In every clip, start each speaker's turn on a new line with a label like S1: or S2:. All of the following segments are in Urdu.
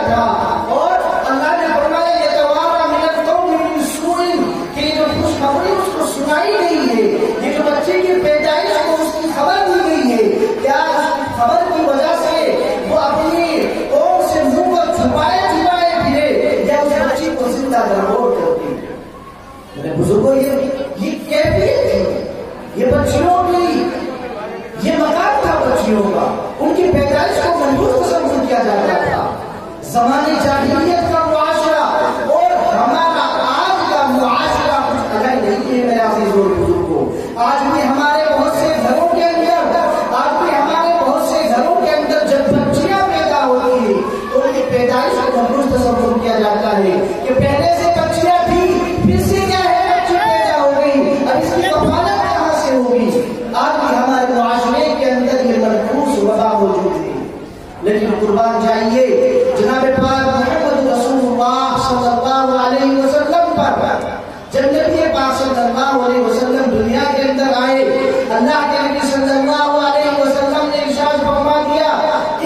S1: تھا اور اللہ نے فرمایا یہ توارا من القوم من سوء کہ جو خوشخبری اس کو سنائی گئی ہے، یہ جو بچے کی پیدائش کو اس کی خبر دی گئی ہے، کیا اس کی خبر کی وجہ سے وہ اپنی قوم سے منہ کو چھپائے پھرے یا اس بچی کو زندہ درگور کرتی؟ میرے بزرگوں یہ کیفیت ہے، یہ بچیوں کی یہ مقام تھا بچیوں کا، ان کی پیدائش کو محدود تصور کیا جاتا تھا۔ زمانے جاہلیت کا معاشرہ اور ہمارا آج کا معاشرہ کچھ الگ نہیں ہے میرے عزیز اور بزرگوں۔ آج بھی ہمارے بہت سے گھروں کے اندر جب بچیاں پیدا ہوتی ہیں تو ان کی پیدائش کو محدود تصور کیا جاتا ہے کہ پہلے سے بچیاں تھی، پھر سے کیا ہے بچی پیدا ہو گئی، اب اس کی کفالت کہاں سے ہوگی؟ آج بھی ہمارے معاشرے کے اندر یہ منحوس وبا موجود ہے، لیکن قربان جائیے جناب پاک محمد رسول اللہ صلی اللہ علیہ وسلم پر جب نبی پاک صلی اللہ علیہ وسلم دنیا کے اندر آئے، اللہ کے نبی صلی اللہ علیہ وسلم نے ارشاد فرما دیا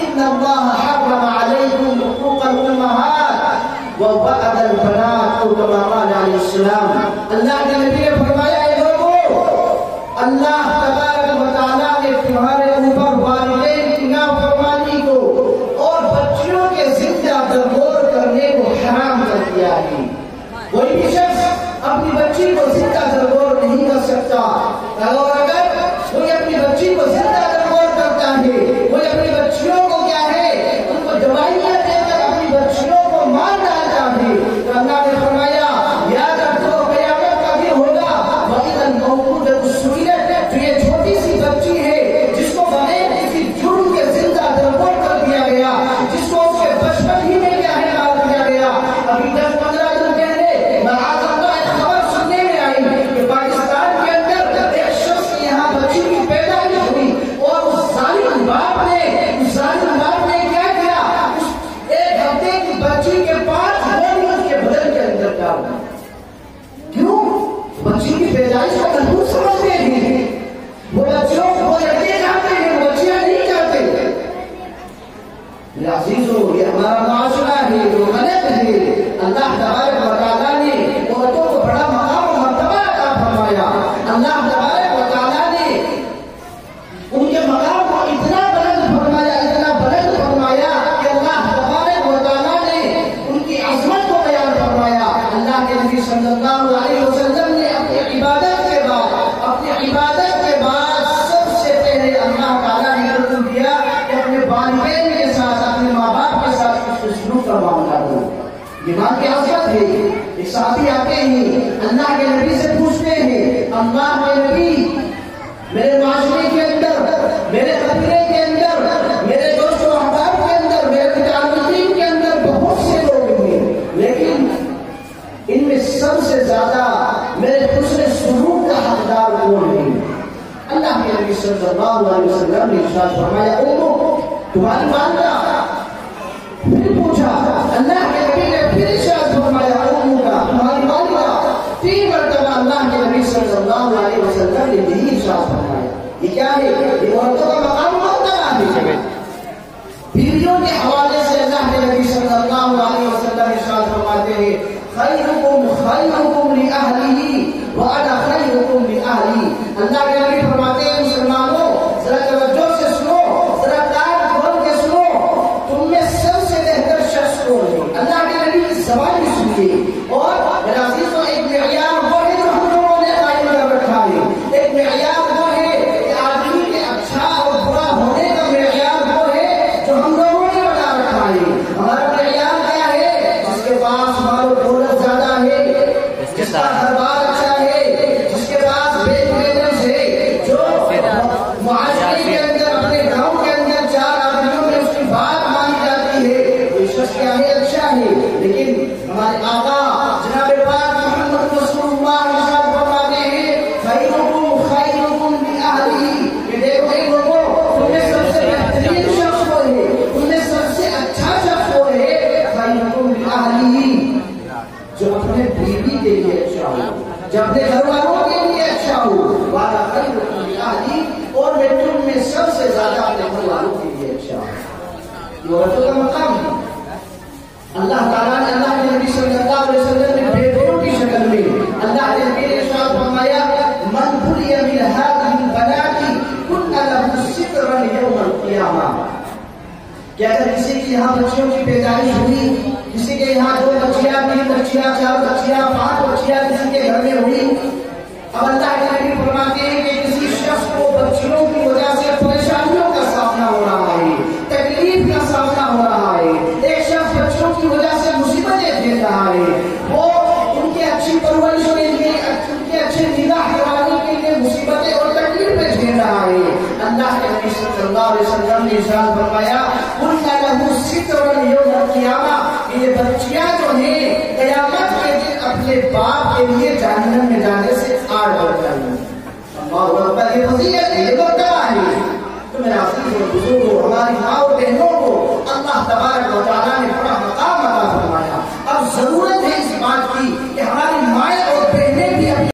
S1: ان اللہ حرم علیکم حقوق الامہات وبعد البنات كما قال علیہ السلام۔ اللہ کے نبی نے فرمایا اے لوگوں، اللہ تبارک و تعالیٰ نے تمہارے اوپر والدین کی نافرمانی کو اور بچیوں کے زندہ درگور کرنے کو حرام کر دیا ہے۔ کوئی بھی شخص اپنی بچی کو زندہ درگور نہیں کر سکتا، اور اگر کوئی اپنی بچی کو زندہ درگور کرتا ہے، کوئی اپنی بچیوں کو کیا ہے ان کو دوائیاں دے کر اپنی بچیوں کو مار ڈالتا ہے، تو اللہ نے فرمایا یاد رکھو قیامت کا دن ہوگا وَإِذَا الْمَوْءُودَةُ سُئِلَتْ، تو یہ چھوٹی سی بچی ہے جس کو بغیر کسی جرم کے زندہ درگور کر دیا گیا، جس کو اس کے بچپن ہی میں کیا ہے مار دیا گیا، ابھی 10-15 دن پہلے معاذ اللہ ایک خبر سننے میں آئی کہ پاکستان کے اندر ایک شخص کی یہاں بچی کی پیدائش ہوئی اور اس ظالم باپ نے کیا کیا، اس ایک ہفتے کی بچی کے 5 گولی اس کے بدن کے اندر ڈال دی۔ کیوں؟ بچی کی پیدائش کو محدود سمجھتے ہیں، وہ بچوں کو لڑکے جاتے ہیں، وہ بچیاں نہیں جاتے۔ میرے عزیزو یہ ہمارا معاشرہ ہے، وہ غلط ہے۔ اللہ تبارک و تعالیٰ نے عورتوں کو بڑا مقام و مرتبہ عطا فرمایا، اللہ تبارک و تعالیٰ نے ان کے مقام کو اتنا بلند فرمایا کہ اللہ تبارک و تعالیٰ نے ان کی عظمت کو بیان فرمایا۔ اللہ کے نبی صلی اللہ علیہ وسلم نے اپنی عبادت کے بعد سب سے پہلے اللہ تعالیٰ نے حکم دیا کہ اپنے والدین کے ساتھ، اپنے ماں باپ کے ساتھ اس سلوک کا معاملہ کرو۔ یہ ماں کی عظمت ہے۔ ایک صحابی آتے ہیں، اللہ کے نبی سے پوچھتے ہیں اللہ کے نبی میرے معاشرے کے اندر، میرے قبیلے کے اندر، میرے دوست و احباب کے اندر، میرے متعلقین کے اندر بہت سے لوگ ہیں، لیکن ان میں سب سے زیادہ میرے حسن سلوک کا حقدار کون ہے؟ اللہ کے نبی صلی اللہ علیہ وسلم نے ارشاد فرمایا تمہاری والدہ۔ پھر پوچھا اللہ کے نبی نے پھر ارشاد فرمایا تمہاری والدہ۔ 3 مرتبہ اللہ کے نبی صلی اللہ علیہ وسلم نے یہی ارشاد فرمایا۔ یہ کیا ہے؟ یہ عورتوں کا مقام مرتبہ ہے۔ بیویوں کے حوالے سے اللہ کے نبی صلی اللہ علیہ وسلم ارشاد فرماتے ہیں خیرکم لأہلہ وأنا خیرکم لأہلی۔ اللہ کے نبی فرماتے ہیں مسلمانوں ذرا توجہ سے سنو، ذرا کان کھول کے سنو، تم میں سب سے بہتر شخص کون ہے؟ اللہ کے نبی کی زبان سنیے۔ اور میرے عزیزوں ایک معیار وہ ہے جو ہم لوگوں نے قائم کر رکھا ہے، ایک معیار وہ ہے کہ آدمی کے اچھا اور برا ہونے کا معیار وہ ہے جو ہم لوگوں نے بنا رکھا ہے۔ ہمارا معیار کیا ہے؟ جس کے پاس مال و دولت زیادہ ہے، جس کا دربار اچھا ہے، جس کے پاس بیٹ مینرز ہے، جو معاشرے کے اندر، اپنے گاؤں کے اندر 4 آدمیوں میں اس کی بات مانی جاتی ہے، وہ شخص کیا ہے؟ اچھا ہے۔ لیکن ہمارے آقا جناب پاک محمد رسول اللہ ارشاد فرماتے ہیں خیرکم لأہلہ، کہ دیکھو اے لوگوں تم میں سب سے بہترین شخص وہ ہے، تم میں سب سے اچھا شخص وہ ہے خیرکم لأہلہ، جو اپنے بیوی کے لیے اچھا ہو، جو اپنے گھر والوں کے لیے اچھا ہو۔ وَأَنَا خَيْرُكُمْ لِأَهْلِي، اور میں تم میں سب سے زیادہ اپنے گھر والوں کے لیے اچھا ہوں۔ یہ عورتوں کا مقام ہے۔ اللہ تعالیٰ نے اللہ کے نبی صلی اللہ علیہ وسلم نے بیٹوں کی شکل میں اللہ نے میرے ارشاد فرمایا من بلی من هذه البنات كن له سترا يوم القیامہ کہ اگر کسی کی یہاں بچیوں کی پیدائش ہوئی، کسی کے یہاں 2 بچیاں 3 بچیاں 4 بچیاں 5 بچیاں کسی کے گھر میں ہوئی، اب اللہ کے نبی فرماتے ہیں کہ کسی شخص کو بچیوں کی وجہ سے پریشانیوں کا سامنا ہو رہا ہے، تکلیف کا سامنا ہو رہا ہے، ایک شخص بچوں کی وجہ سے مصیبتیں جھیل رہا ہے، وہ ان کی اچھی پرورش کے لیے ان کے اچھے نگاہ کروانے کے لیے مصیبتیں اور تکلیفیں جھیل رہا ہے، اللہ کے نبی صلی اللہ علیہ وسلم نے ارشاد فرمایا قُلْنَا لَهُ سِتْرًا يَوْمَ الْقِيَامَةِ یہ بچیاں جو ہیں قیامت کے دن اپنے باپ کے لیے جہنم میں جانے سے آڑ بڑھ جائیں گے۔ اللہ اکبر، یہ فضیلت ہے، یہ مرتبہ ہے۔ تو میرے عزیز اور بزرگوں، ہماری ماں اور بہنوں کو اللہ تبارک